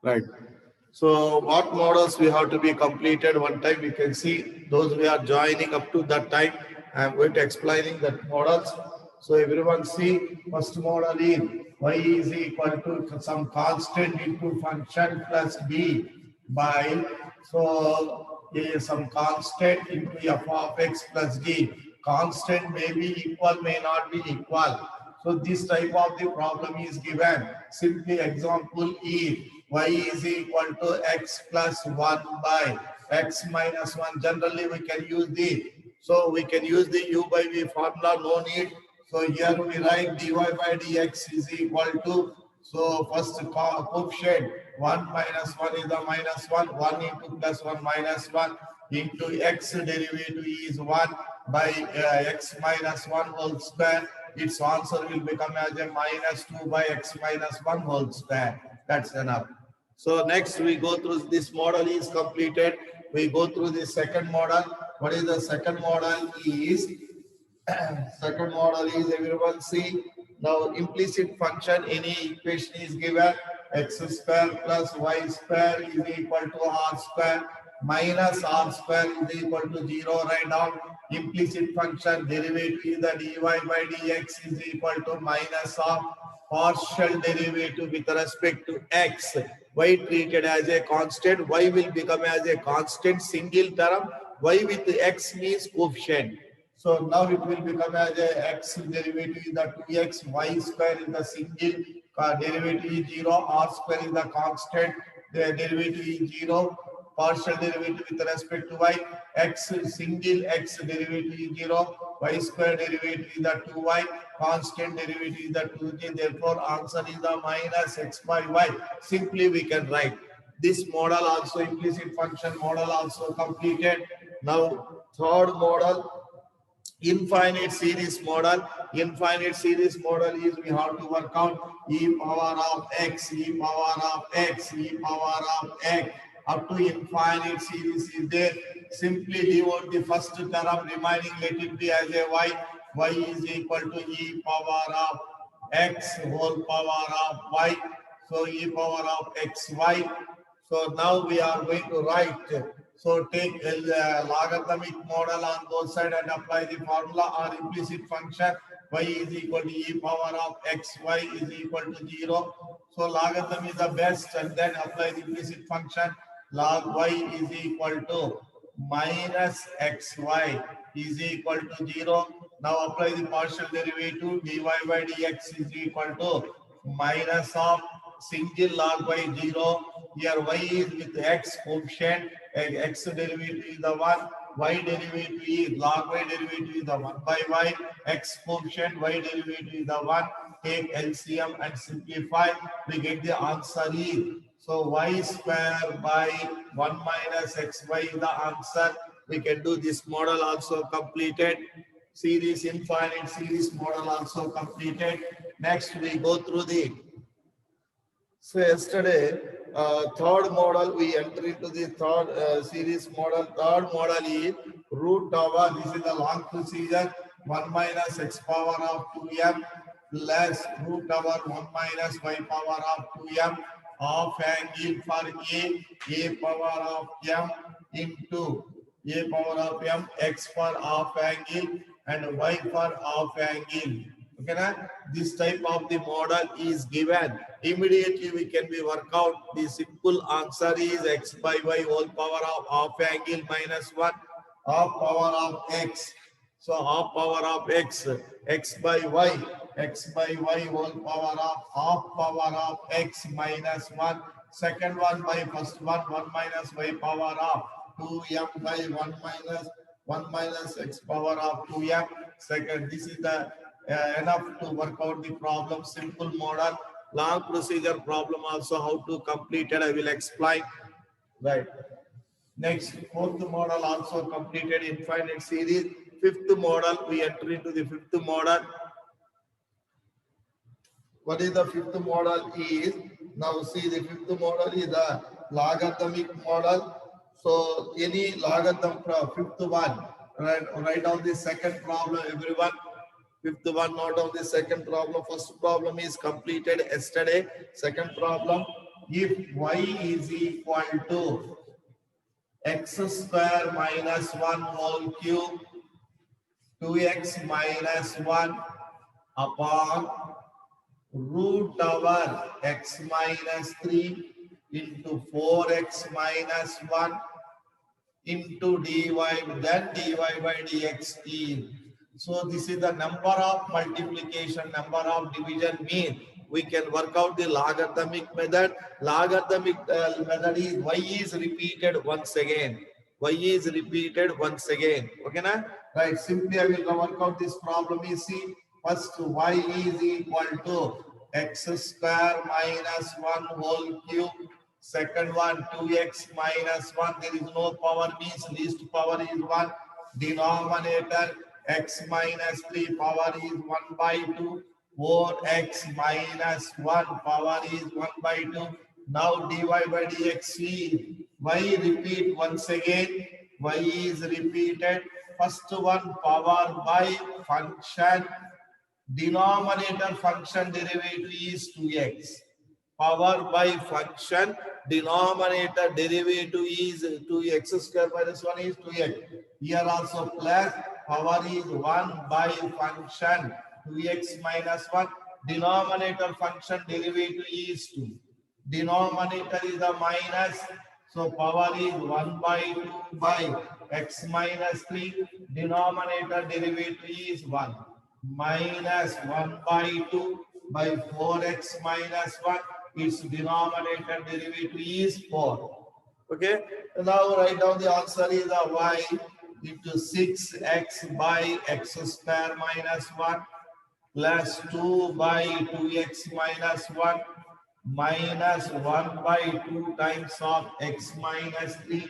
Right. So what models we have to be completed one time, we can see those we are joining up to that time. I am going to explaining that models. So everyone see first model is y is equal to some constant into function plus b by some constant into f of x plus d. Constant may be equal, may not be equal. So this type of the problem is given. Simply example is y is equal to x plus 1 by x minus 1. Generally we can use the u by v formula, no need. So here we write dy by dx is equal to, so first coefficient 1 minus 1 is the minus 1, 1 into plus 1 minus 1 into x derivative is 1 by x minus 1 whole square. Its answer will become as a minus 2 by x minus 1 whole square. That's enough. So next we go through this model is completed. We go through the second model. What is the second model is? Second model is, everyone see, now implicit function, any equation is given, x square plus y square is equal to r square minus r square is equal to 0. Write down implicit function derivative is the dy by dx is equal to minus of partial derivative with respect to x. Y treated as a constant, y will become as a constant single term. Y with x means coefficient. So now it will become as a x derivative is the 2x, y square is the single, derivative is 0, r square is the constant, the derivative is 0, partial derivative with respect to y, x single x derivative is 0, y square derivative is the 2y, constant derivative is the 2j, therefore answer is the minus x by y. Simply we can write. This model also, implicit function model also completed. Now third model, infinite series model. Infinite series model is we have to work out e power of x, e power of x, e power of x up to infinite series is there. Simply leave out the first term, remaining let it be as a y. Y is equal to e power of x whole power of y. So e power of xy. So now we are going to write. So take a logarithmic model on both sides and apply the formula or implicit function. Y is equal to e power of xy is equal to 0. So logarithm is the best, and then apply the implicit function. Log y is equal to minus xy is equal to 0. Now apply the partial derivative. Dy by dx is equal to minus of single log by 0. Here y is with x coefficient, x derivative is the 1, y derivative is log y derivative is the 1 by y, x coefficient, y derivative is the 1. Take LCM and simplify, we get the answer is, so y square by 1 minus xy is the answer. We can do this model also completed. Series, infinite series model also completed. Next we go through the, so yesterday, third model, we enter into the third series model. Third model is root over, this is the long procedure, 1 minus x power of 2m plus root over 1 minus y power of 2m of angle for a power of m into a power of m, x for half angle and y for half angle. Okay, na? This type of the model is given. Immediately we can be work out. The simple answer is x by y whole power of half angle minus 1, half power of x. So half power of x, x by y whole power of half power of x minus 1. Second one by first one, 1 minus y power of 2m by 1 minus x power of 2m. Second, this is the enough to work out the problem. Simple model. Long procedure problem also how to complete it, I will explain. Right. Next, fourth model also completed, infinite series. Fifth model, we enter into the fifth model. What is the fifth model is? Now see, the fifth model is the logarithmic model. So any logarithm from fifth one, write down the second problem, everyone. Fifth one, note down the second problem. First problem is completed yesterday. Second problem, if y is equal to x square minus 1 whole cube 2x minus 1 upon root over x minus 3 into 4x minus 1 into dy, then dy by dx is. So this is the number of multiplication, number of division mean. We can work out the logarithmic method. Logarithmic method is y is repeated once again. Y is repeated once again. Okay, na? Right. Simply I will work out this problem. You see, first y is equal to x square minus 1 whole cube. Second one, 2x minus 1. There is no power, means least power is 1. Denominator, x minus 3, power is 1 by 2. 4x minus 1, power is 1 by 2. Now dy by dx is y repeat once again. Y is repeated. First one, power by function. Denominator function derivative is 2x. Power by function, denominator derivative is 2x square minus 1 is 2x. Here also plus, power is 1 by function 2x minus 1. Denominator function derivative is 2. Denominator is a minus, so power is 1 by 2 by x minus 3. Denominator derivative is 1. Minus 1 by 2 by 4x minus 1. Its denominator derivative is 4. Okay. Now write down the answer is a y into 6x by x square minus 1 plus 2 by 2x minus 1 minus 1 by 2 times of x minus 3.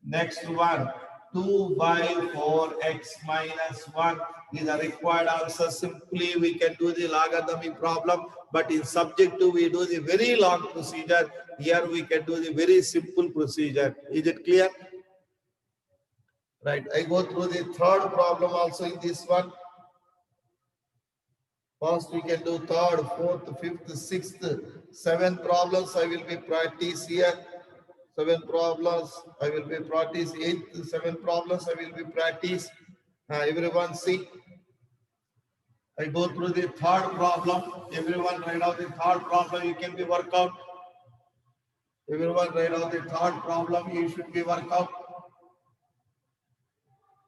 Next one, 2 by 4x minus 1 is a required answer. Simply we can do the logarithmic problem, but in subject 2 we do the very long procedure. Here we can do the very simple procedure. Is it clear? Right. I go through the third problem also in this one. First we can do third, fourth, fifth, sixth, 7 problems I will be practice here. 7 problems I will be practice. 8, 7 problems I will be practice. Everyone see. I go through the third problem. Everyone write out the third problem. You can be work out. Everyone write out the third problem. You should be work out.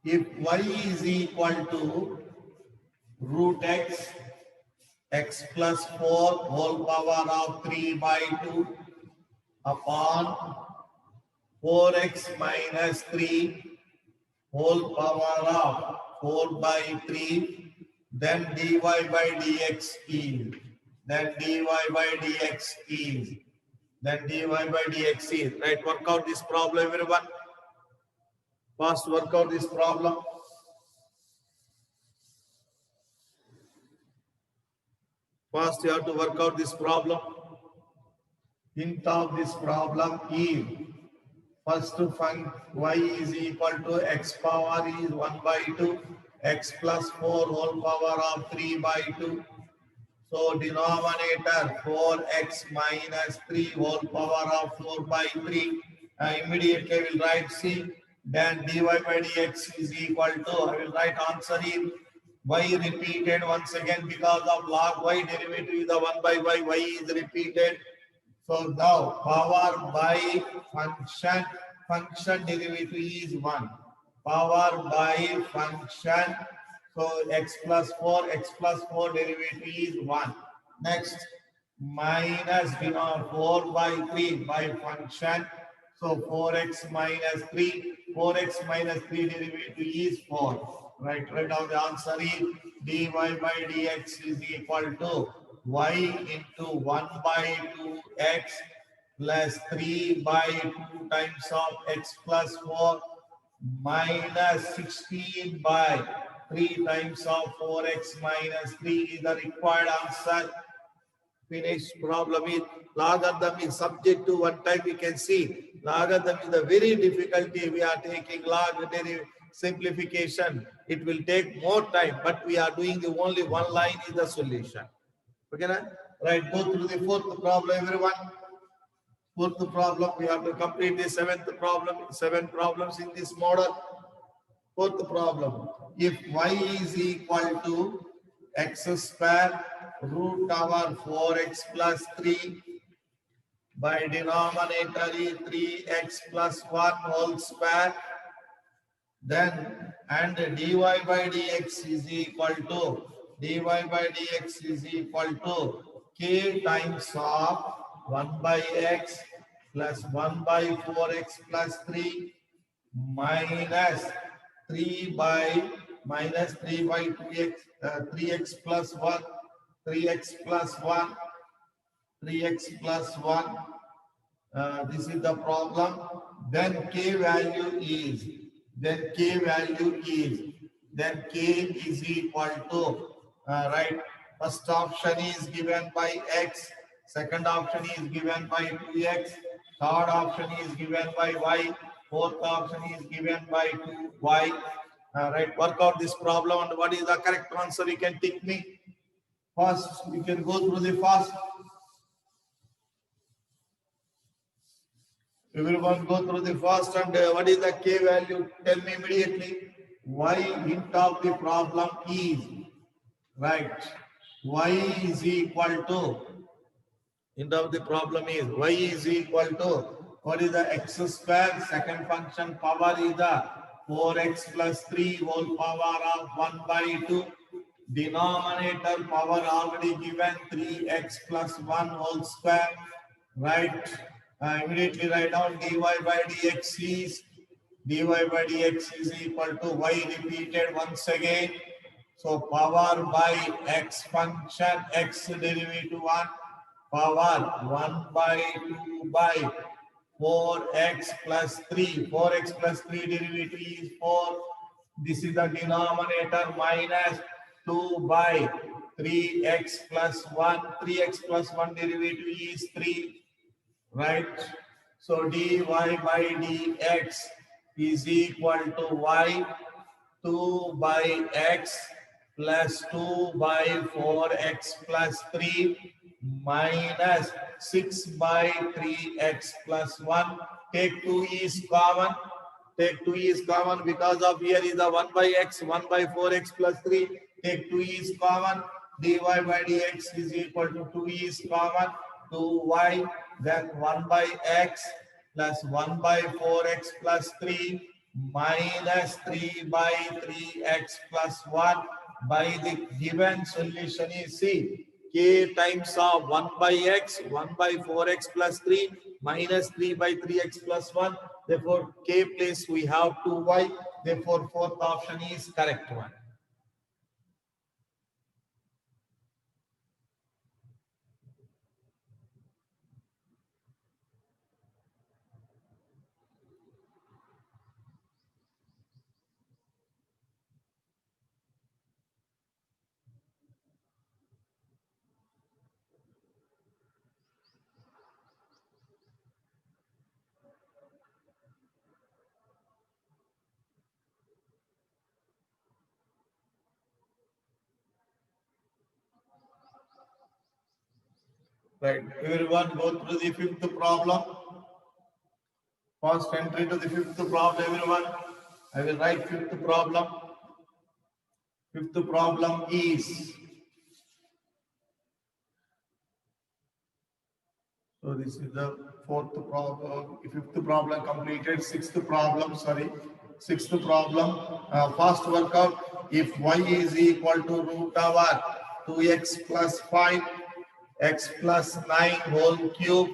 If y is equal to root x plus 4 whole power of 3 by 2 upon 4x minus 3 whole power of 4 by 3, then dy by dx is. Then dy by dx is. Then dy by dx is. Right, work out this problem, everyone. First, work out this problem. First, you have to work out this problem. Hint of this problem is first function y is equal to x power is 1 by 2, x plus 4 whole power of 3 by 2. So denominator 4x minus 3 whole power of 4 by 3. Immediately I will write C. Then dy by dx is equal to, I will write answer is y repeated once again because of log y derivative is the 1 by y is repeated. So now power by function derivative is 1. Power by function, so x plus 4 derivative is 1. Next, minus 4 by 3 by function. So 4x minus 3, 4x minus 3 derivative is 4. Right down the answer is dy by dx is equal to y into 1 by 2x plus 3 by 2 times of x plus 4 minus 16 by 3 times of 4x minus 3 is the required answer. Finished. Problem is logarithm is subject to one time we can see. Logarithm is a very difficulty. We are taking log simplification. It will take more time, but we are doing the only one line is the solution. Okay, na? Right, go through the fourth problem, everyone. Fourth problem, we have to complete the seventh problem, 7 problems in this model. Fourth problem, if y is equal to x square root over 4x plus 3 by denominator is 3x plus 1 whole square, then and dy by dx is equal to k times of 1 by x plus 1 by 4x plus 3 minus 3 by 2x 3x plus 1 3x plus 1 3x plus 1. This is the problem. Then k value is equal to right. First option is given by x, second option is given by 2x, third option is given by y, fourth option is given by 2y. Right, work out this problem and what is the correct answer, you can tick me. First, you can go through the first. Everyone go through the first and what is the k value? Tell me immediately. Y hint of the problem is right. Y is equal to hint of the problem is y is equal to what is the x square? Second function power is the 4x plus 3 whole power of 1 by 2. Denominator power already given 3x plus 1 whole square. Right. Immediately write down dy by dx is equal to y repeated once again. So power by x function, x derivative 1, power 1 by 2 by 4x plus 3. 4x plus 3 derivative is 4. This is the denominator minus 2 by 3x plus 1. 3x plus 1 derivative is 3. Right. So dy by dx is equal to y 2 by x plus 2 by 4x plus 3 minus 6 by 3x plus 1. Take 2 is common. Take 2 is common because of here is a 1 by x, 1 by 4x plus 3. Take 2 is common. Dy by dx is equal to 2 is common. 2y, then 1 by x plus 1 by 4x plus 3 minus 3 by 3x plus 1 by the given solution is C. K times of 1 by x, 1 by 4x plus 3 minus 3 by 3x plus 1. Therefore, K place we have 2y. Therefore, fourth option is correct one. Right. Everyone go through the fifth problem. First entry to the fifth problem, everyone. I will write fifth problem. Fifth problem is. So this is the fourth problem. Fifth problem completed. Sixth problem, sorry. Sixth problem. First workout. If y is equal to root over 2x plus 5, x plus 9 whole cube.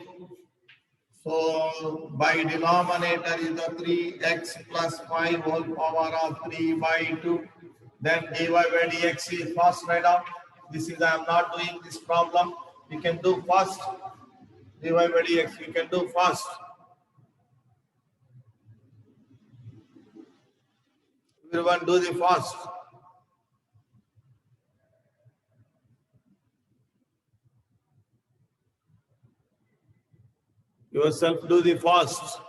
So by denominator is the 3x plus 5 whole power of 3 by 2. Then dy by dx is first write out. This is I am not doing this problem. You can do first. Dy by dx you can do first. Everyone do the first. Yourself do the first.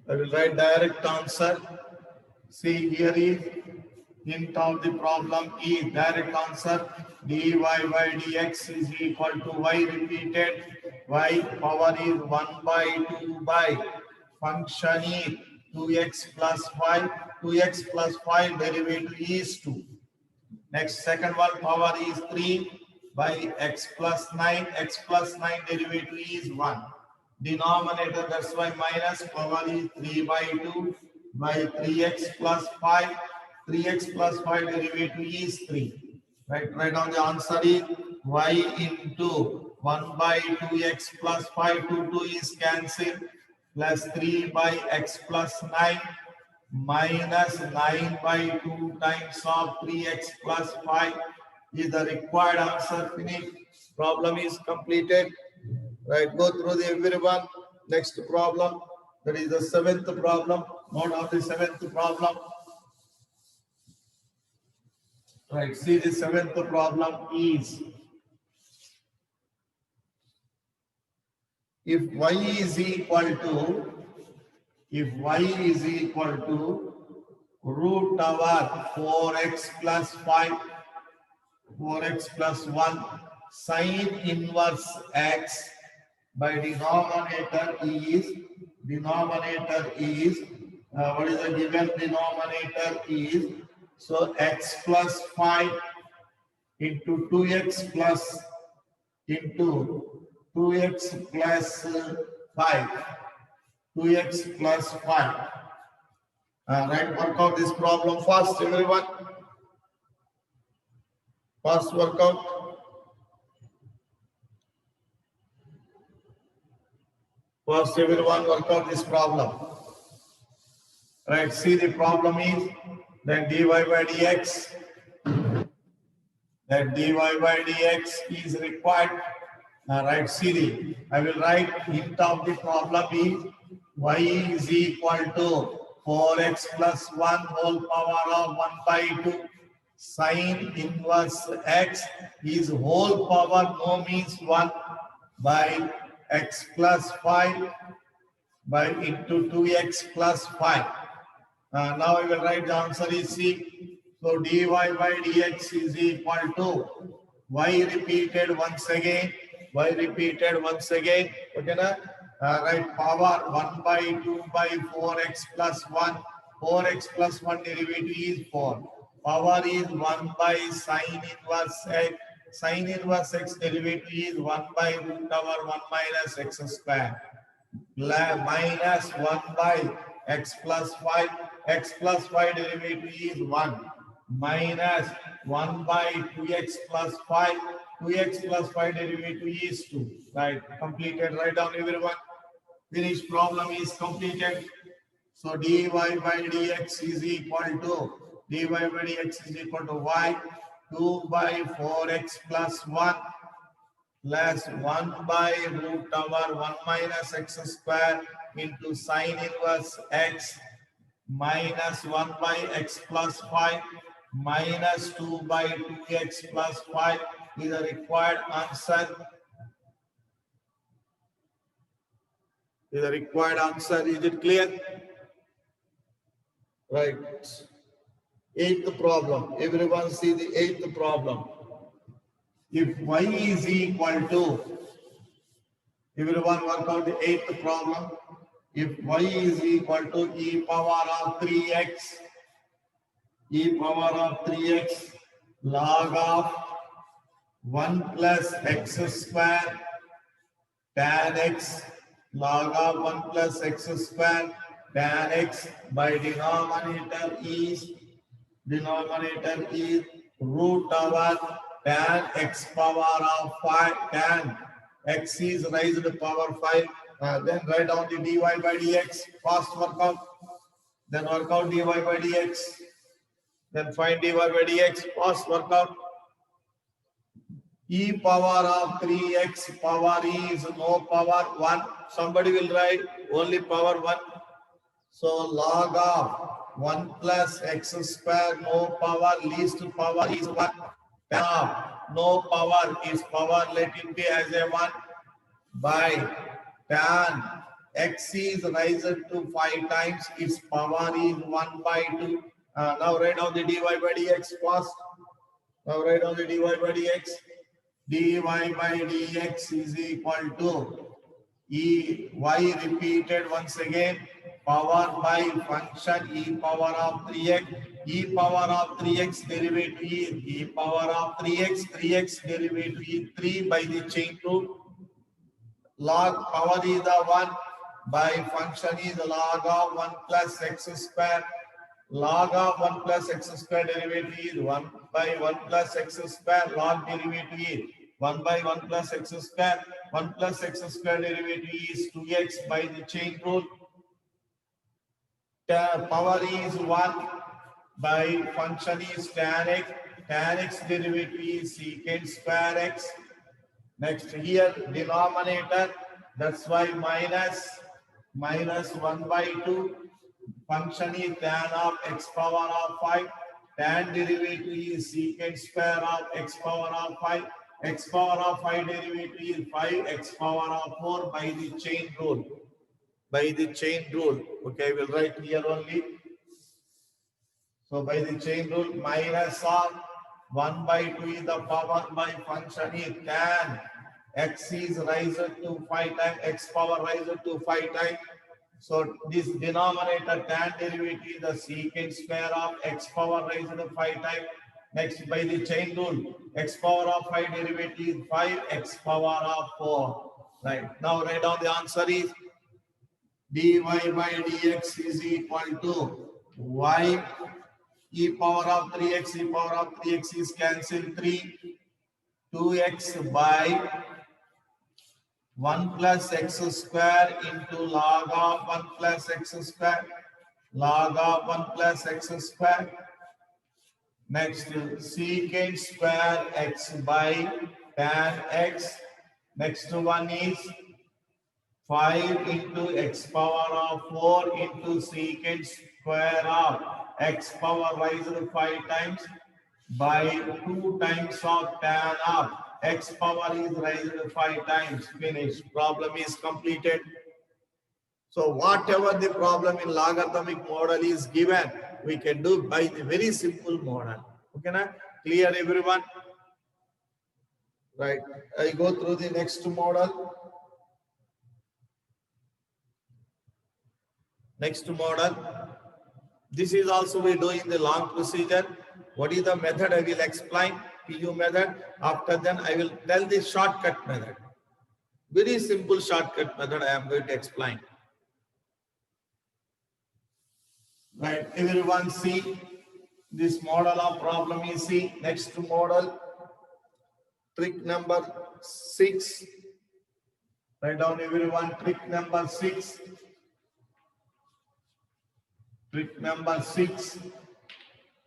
I will write direct answer. See here is hint of the problem is direct answer. Dy by dx is equal to y repeated. Y power is 1 by 2 by function is 2x plus 5. 2x plus 5 derivative is 2. Next, second one, power is 3 by x plus 9. X plus 9 derivative is 1. Denominator, that's why minus, power is 3 by 2 by 3x plus 5. 3x plus 5 derivative is 3. Right now the answer is y into 1 by 2x plus 5 to 2 is cancelled, plus 3 by x plus 9 minus 9 by 2 times of 3x plus 5 is the required answer. Finished. Problem is completed. Right, go through the everyone. Next problem, that is the seventh problem. Note of the seventh problem. Right, see the seventh problem is, if y is equal to root over 4x plus 5, 4x plus 1, sine inverse x by denominator is what is the given denominator is, so x plus 5 into 2x plus into 2x plus 5, 2x plus 5. Right, work out this problem first, everyone. First work out. First, everyone work out this problem. Right, see the problem is, then dy by dx, that dy by dx is required. Right, see the, I will write hint of the problem is y is equal to 4x plus 1 whole power of 1 by 2 sine inverse x is whole power no means 1 by x plus 5 by into 2x plus 5. Now I will write the answer is C. So dy by dx is equal to y repeated once again. Okay, na? Right, power 1 by 2 by 4x plus 1. 4x plus 1 derivative is 4. Power is 1 by sine inverse x. Sine inverse x derivative is 1 by root over 1 minus x square. Minus 1 by x plus 5. X plus 5 derivative is 1. Minus 1 by 2x plus 5. 2x plus 5 derivative is 2. Right, completed. Write down, everyone. Finished. Problem is completed. So dy by dx is equal to y 2 by 4x plus 1 plus 1 by root over 1 minus x square into sine inverse x minus 1 by x plus 5 minus 2 by 2x plus 5 is the required answer. Is it clear? Right. Eighth problem. Everyone see the eighth problem. If y is equal to, everyone work out the eighth problem. If y is equal to e power of 3x log of 1 plus x square tan x log of 1 plus x square tan x by denominator is root over tan x power of 5, tan x is raised to power 5. Then write down the dy by dx. First work out. Then work out dy by dx. Then find dy by dx. First work out. E power of 3x power is no power 1. Somebody will write only power 1. So log of 1 plus x square no power, least power is 1. No power is power, let it be as a 1 by tan x is raised to 5 times, its power is 1 by 2. Now write down the dy by dx first. Now write down the dy by dx. Dy by dx is equal to y repeated once again, power by function e power of 3x. E power of 3x derivative is e power of 3x. 3x derivative is 3 by the chain rule. Log power is the 1 by function is log of 1 plus x square. Log of 1 plus x square derivative is 1 by 1 plus x square. Log derivative is 1 by 1 plus x square. 1 plus x square derivative is 2x by the chain rule. Power is 1 by function is tan x. Tan x derivative is secant square x. Next here denominator, that's why minus 1 by 2. Function is tan of x power of 5. Tan derivative is secant square of x power of 5. X power of 5 derivative is 5x power of 4 by the chain rule. By the chain rule. Okay, we'll write here only. So by the chain rule, minus of 1 by 2 is the power by function is tan. X is raised to 5 times, x power raised to 5 times. So this denominator tan derivative is the secant square of x power raised to 5 times. Next by the chain rule, x power of 5 derivative is 5x power of 4. Right. Now write down the answer is dy by dx is equal to y e power of 3x, e power of 3x is cancelled 3, 2x by 1 plus x square into log of 1 plus x square, log of 1 plus x square. Next, secant square x by tan x. Next one is 5 into x power of 4 into secant square of x power raised 5 times by 2 times of tan of x power is raised 5 times. Finished. Problem is completed. So whatever the problem in logarithmic model is given, we can do by the very simple model. Okay, na? Clear everyone? Right. I go through the next model. Next model. This is also we do in the long procedure. What is the method? I will explain PU method. After then I will tell the shortcut method. Very simple shortcut method I am going to explain. Right. Everyone see this model of problem is see. Next model. Trick number 6. Write down everyone trick number 6. Trick number 6.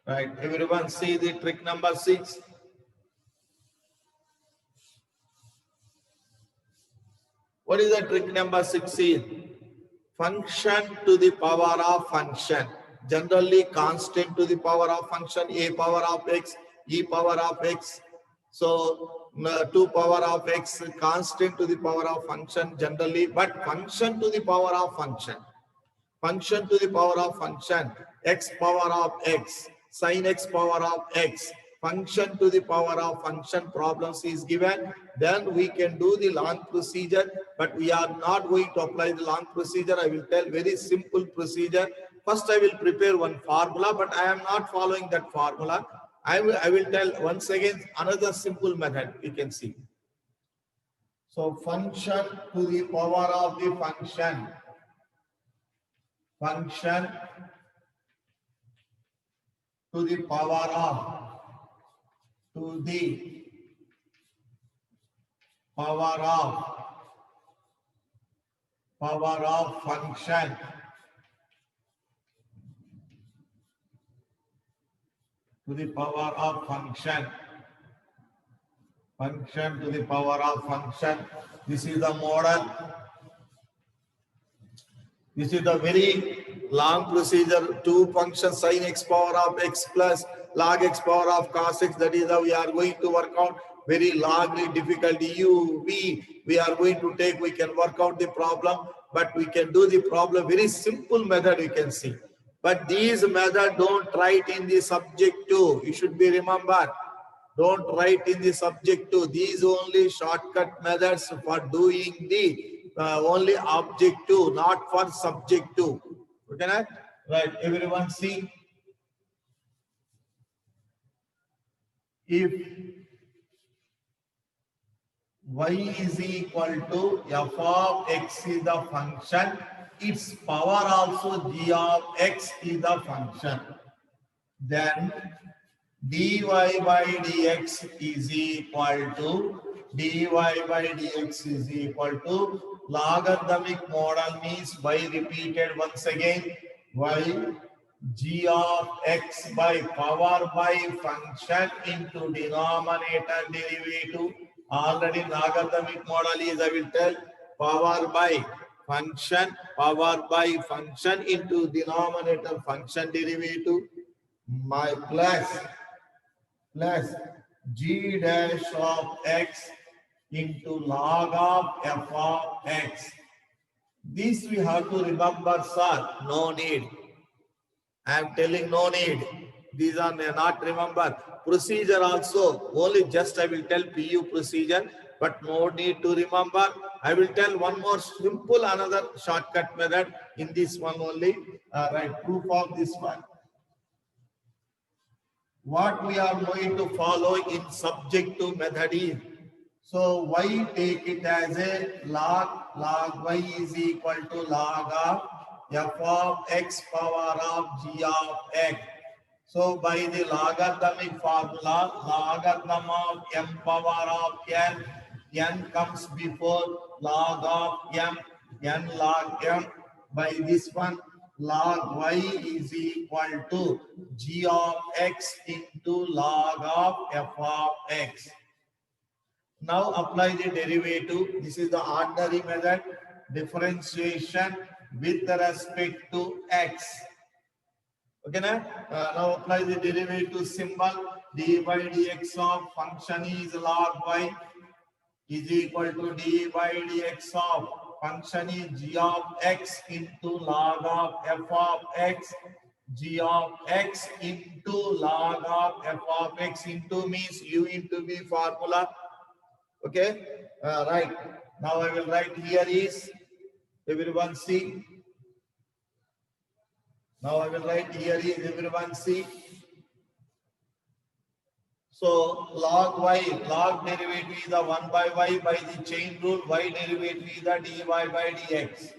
Right. Everyone see the trick number 6. What is the trick number 6 is? Function to the power of function. Generally constant to the power of function, a power of x, e power of x. So 2 power of x, constant to the power of function generally, but function to the power of function. Function to the power of function, x power of x, sin x power of x, function to the power of function problems is given. Then we can do the long procedure, but we are not going to apply the long procedure. I will tell very simple procedure. First I will prepare one formula, but I am not following that formula. I will tell once again another simple method you can see. So function to the power of the function. Function to the power of function. To the power of function. Function to the power of function. This is the model. This is the very long procedure. 2 functions sin x power of x plus log x power of cos x. That is how we are going to work out. Very logly difficult u, v. We are going to take. We can work out the problem, but we can do the problem very simple method. You can see. But these methods don't write in the subjective. You should be remembered. Don't write in the subjective. These only shortcut methods for doing the only objective, not for subjective. Okay, na? Right. Everyone see. If y is equal to f of x is the function, its power also g of x is the function. Then dy by dx is equal to logarithmic model means y repeated once again, y g of x by power by function into denominator derivative. Already logarithmic model is, I will tell, power by function into denominator function derivative, my plus g dash of x into log of f of x. This we have to remember, sir. No need. I am telling no need. These are not remember. Procedure also, only just I will tell PU procedure, but no need to remember. I will tell one more simple another shortcut method in this one only. Right, proof of this one. What we are going to follow in subjective method is, so y take it as a log y is equal to log of f of x power of g of x. So by the logarithmic formula, logarithm of m power of n comes before log of n log m. By this one, log y is equal to g of x into log of f of x. Now apply the derivative. This is the ordinary method, differentiation with respect to x. Okay, now apply the derivative symbol. D by dx of function is log y is equal to d by dx of function is g of x into log of f of x. G of x into log of f of x into means u into v formula. Okay, right. Now I will write here is, everyone see. Now I will write here is, everyone see. So log y, log derivative is the 1 by y by the chain rule, y derivative is the dy by dx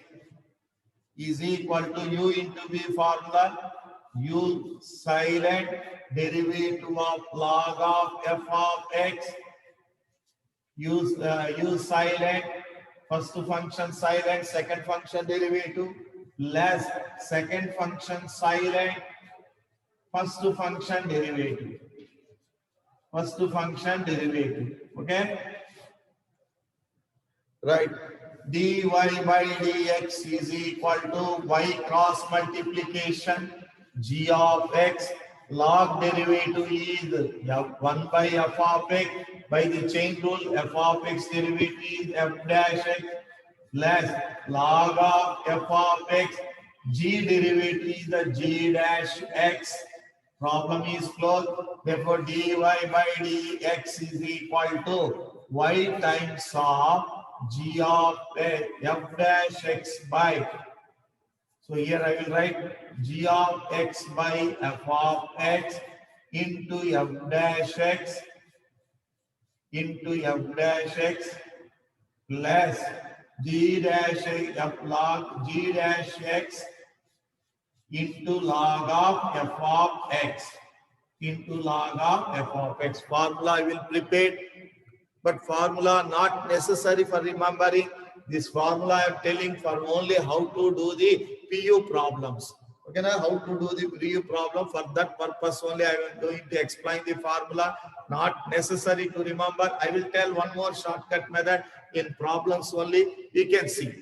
is equal to u into v formula, u silent derivative of log of f of x, use silent, first function silent, second function derivative, less second function silent, first function derivative. Okay, right. Dy by dx is equal to y cross multiplication g of x, log derivative is 1 by f of x by the chain rule, f of x derivative is f dash x less log of f of x, g derivative is the g dash x. Problem is closed. Therefore, dy by dx is equal to y times of g of f dash x by. So here I will write g of x by f of x into f dash x plus g dash f log g dash x into log of f of x Formula I will prepare, but formula not necessary for remembering. This formula I am telling for only how to do the PU problems. Okay, now how to do the PU problem, for that purpose only I am going to explain the formula. Not necessary to remember. I will tell one more shortcut method in problems only. You can see.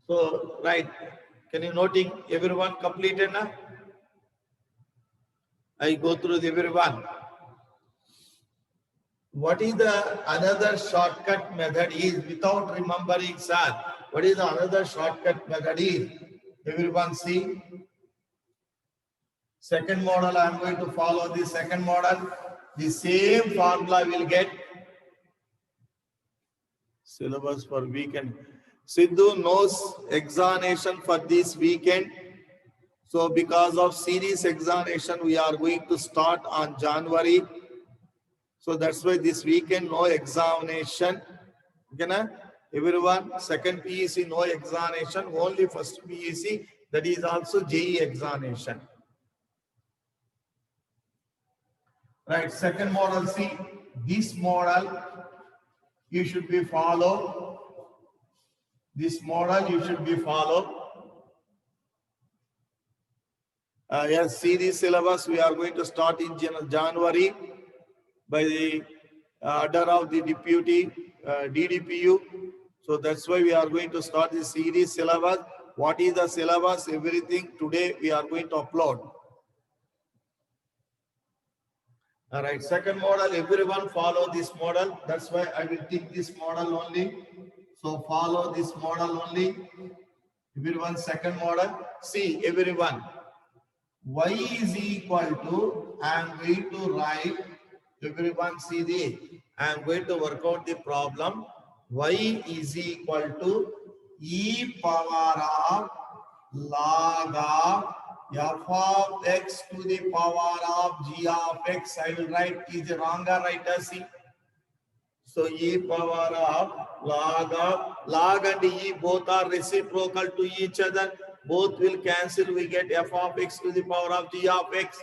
So, right, can you noting everyone completed now? I go through the everyone. What is the another shortcut method is without remembering, sir? What is the another shortcut method is? Everyone see. Second model, I am going to follow the second model. The same formula will get. Syllabus for weekend. Sidhu knows examination for this weekend. So because of series examination, we are going to start on January. So that's why this weekend no examination. Okay, na? Everyone, second PEC no examination, only first PEC, that is also JE examination. Right, second model, see, this model you should be follow. This model you should be follow. Yes, see the syllabus we are going to start in January by the order of the deputy DDPU. So that's why we are going to start the series syllabus. What is the syllabus? Everything today we are going to upload. All right, second model, everyone follow this model. That's why I will take this model only. So follow this model only. Everyone, second model. See, everyone, y is equal to, I am going to write, everyone see the, I am going to work out the problem. Y is equal to e power of log of f of x to the power of g of x. I will write, is it wrong or right? See. So e power of log and e both are reciprocal to each other. Both will cancel. We get f of x to the power of g of x.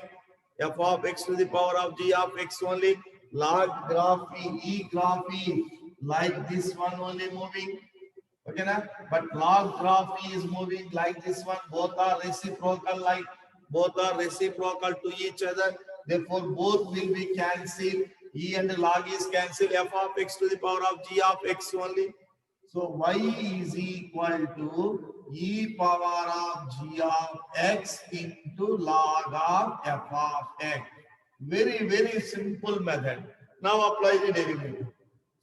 F of x to the power of g of x only. Log graph e graph e like this one only moving. Okay, na? But log graph e is moving like this one. Both are reciprocal, like both are reciprocal to each other. Therefore, both will be cancelled. E and log is cancelled. F of x to the power of g of x only. So y is equal to e power of g of x into log of f of x. Very, very simple method. Now apply the derivative.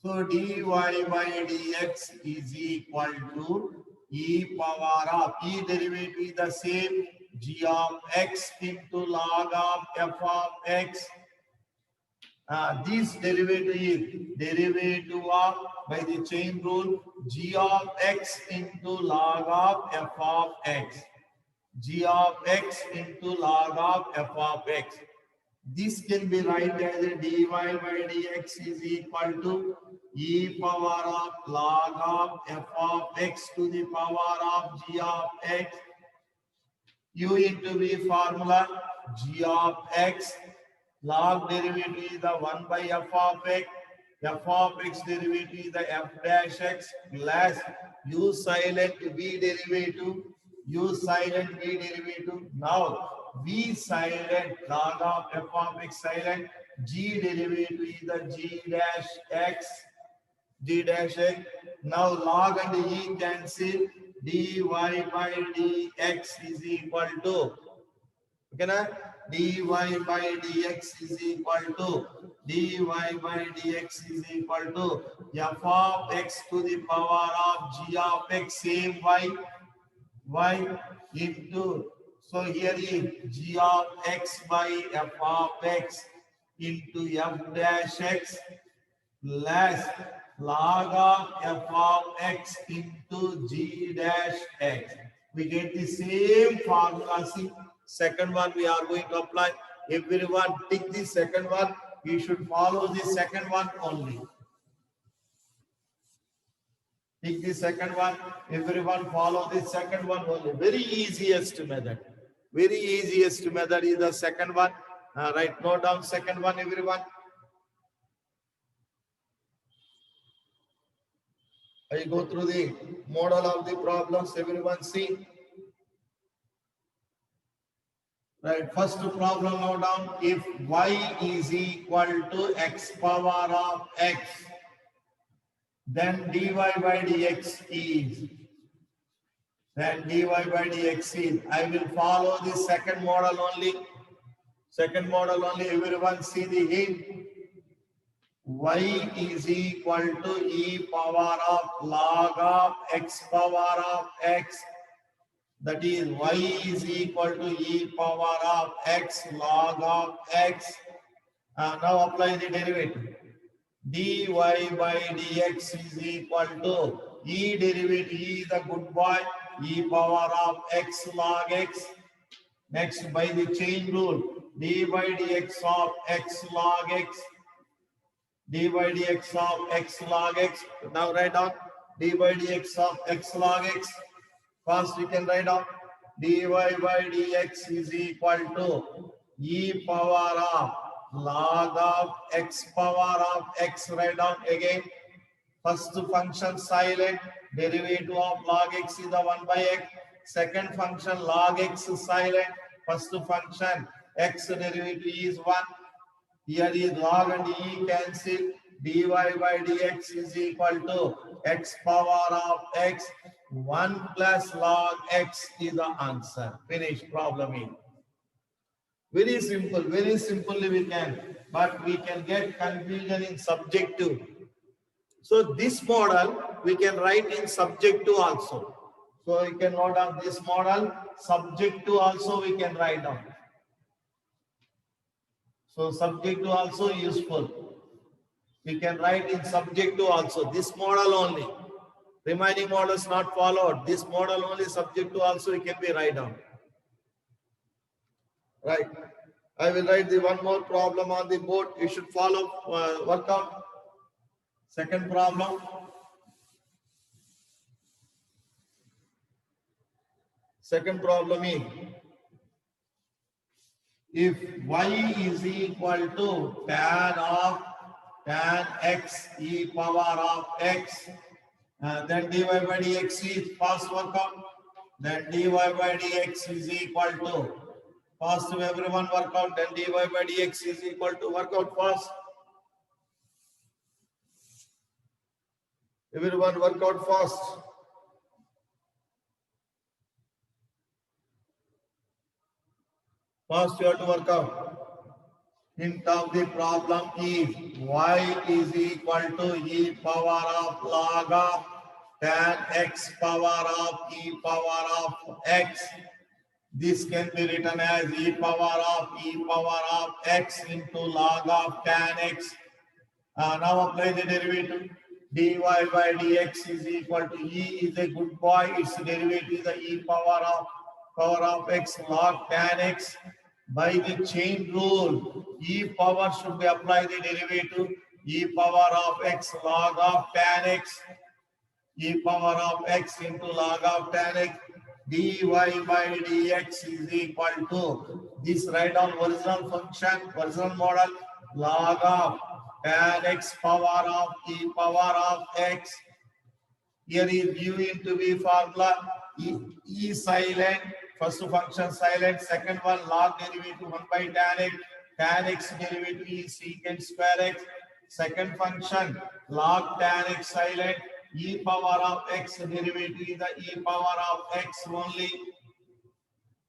So dy by dx is equal to e power of, e derivative is the same, g of x into log of f of x. This derivative is derivative of, by the chain rule, g of x into log of f of x. G of x into log of f of x. This can be written as a dy by dx is equal to e power of log of f of x to the power of g of x. U into v formula, g of x. Log derivative is the 1 by f of x. F of x derivative is the f dash x plus u silent v derivative. U silent v derivative. Now v silent, log of f of x silent. G derivative is the g dash x. G dash x. Now log and e cancel. Dy by dx is equal to, okay, na? Dy by dx is equal to, dy by dx is equal to f of x to the power of g of x, same y into, so here is g of x by f of x into f dash x plus log of f of x into g dash x. We get the same formula. See, second one we are going to apply. Everyone take the second one. You should follow the second one only. Take the second one. Everyone follow the second one only. Very easiest method. Very easiest method is the second one. Right, note down second one, everyone. I go through the model of the problems, everyone see. Right, first problem note down, if y is equal to x power of x, then dy by dx is, I will follow the second model only. Second model only, everyone see the hint. Y is equal to e power of log of x power of x. That is y is equal to e power of x log of x. Now apply the derivative. Dy by dx is equal to e derivative, e is the good boy, e power of x log x. Next, by the chain rule, d by dx of x log x, d by dx of x log x. Now write down d by dx of x log x. First we can write down dy by dx is equal to e power of log of x power of x. Write down again. First function silent, derivative of log x is the 1 by x. Second function log x is silent. First function x derivative is 1. Here is log and e cancel. Dy by dx is equal to x power of x. 1 plus log x is the answer. Finish problem is. Very simple, very simply we can. But we can get confusion in subjective. So this model we can write in subjective also. So you can note down this model, subjective also we can write down. So subjective also useful. We can write in subjective also. This model only. Remaining models not followed. This model only, subjective also we can be write down. Right. I will write the one more problem on the board. You should follow, work out. Second problem. Second problem is, if y is equal to tan x e power of x, then dy by dx is fast work out. Then dy by dx is equal to, fast everyone work out, then dy by dx is equal to, work out fast. Everyone work out fast. First you have to work out. Hint of the problem is y is equal to e power of log of tan x power of e power of x. This can be written as e power of x into log of tan x. Now apply the derivative. Dy by dx is equal to, e is a good boy, its derivative is the e power of x log tan x. By the chain rule, e power should be applied the derivative, e power of x log of tan x, e power of x into log of tan x. Dy by dx is equal to, this write down original function, original model, log of tan x power of e power of x. Here is u into v formula, e silent, first function silent, second one log derivative 1 by tan x derivative is secant square x, second function log tan x silent, e power of x derivative is the e power of x only.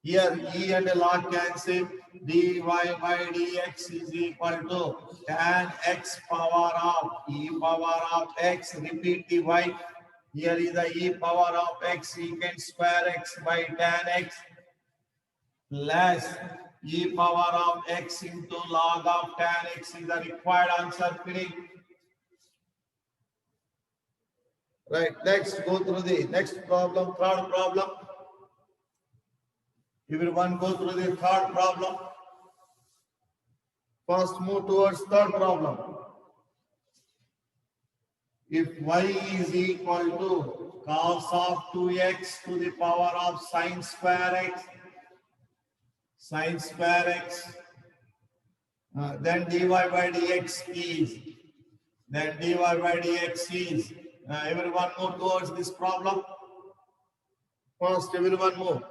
Here e and log cancel, dy by dx is equal to tan x power of e power of x, repeat the y. Here is the e power of x secant square x by tan x plus e power of x into log of tan x is the required answer. Finish. Right, next go through the next problem, third problem. Everyone go through the third problem. First move towards third problem. If y is equal to cos of 2x to the power of sin square x, then dy by dx is, everyone move towards this problem. First, everyone move.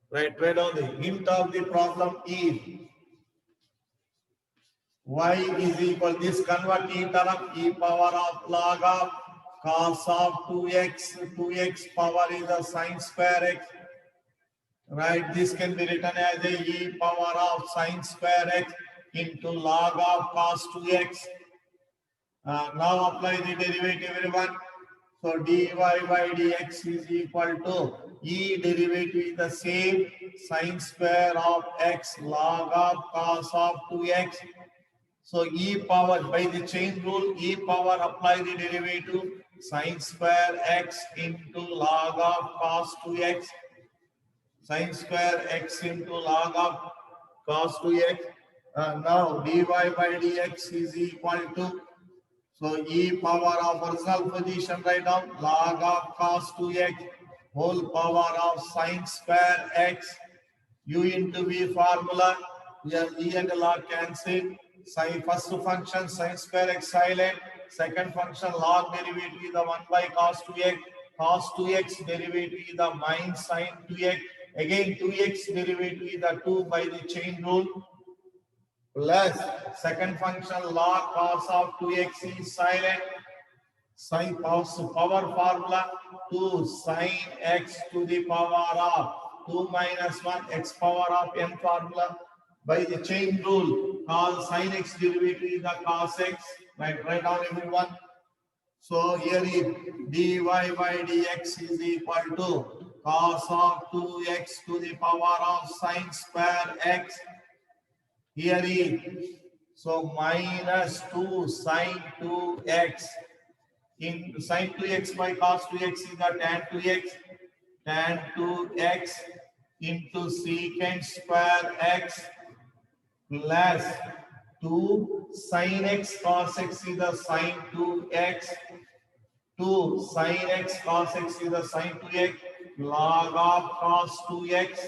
Right, write down the hint of the problem is y is equal, this convert e term e power of log of cos of 2x power is the sin square x. Right, this can be written as a e power of sine square x into log of cos 2x. Now apply the derivative, everyone. So dy by dx is equal to e derivative is the same sine square of x log of cos of 2x. So e power by the chain rule, e power apply the derivative sine square x into log of cos 2x. Sine square x into log of cos 2x. Now dy by dx is equal to, so e power of original position right now, log of cos 2x whole power of sine square x, u into v formula, here e and log cancel. Sine first function sine square x silent, second function log derivative is the 1 by cos 2x, cos 2x derivative is the minus sine 2x, again 2x derivative is the 2 by the chain rule, plus second function log cos of 2x is silent, sine power formula 2 sine x to the power of 2 minus 1 x power of n formula by the chain rule, call sine x derivative is the cos x. Write down everyone. So here is dy by dx is equal to cos of 2x to the power of sine square x. Here is, so minus 2 sine 2x in sine 2x by cos 2x is the tan 2x, tan 2x into secant square x plus 2 sin x cos x is the sine 2x, 2 sin x cos x is the sine 2x log of cos 2x.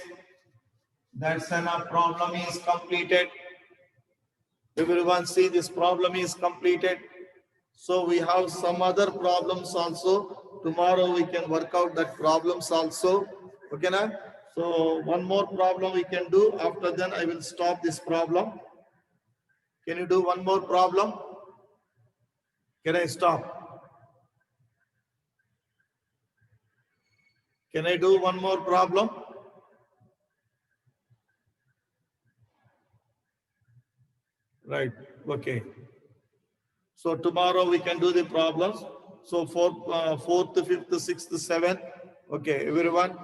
That's enough. Problem is completed. Everyone see this problem is completed. So we have some other problems also. Tomorrow we can work out that problems also. Okay, na? So one more problem we can do. After then I will stop this problem. Can you do one more problem? Can I stop? Can I do one more problem? Right. Okay. So tomorrow we can do the problems. So fourth, fifth, sixth, seventh. Okay, everyone.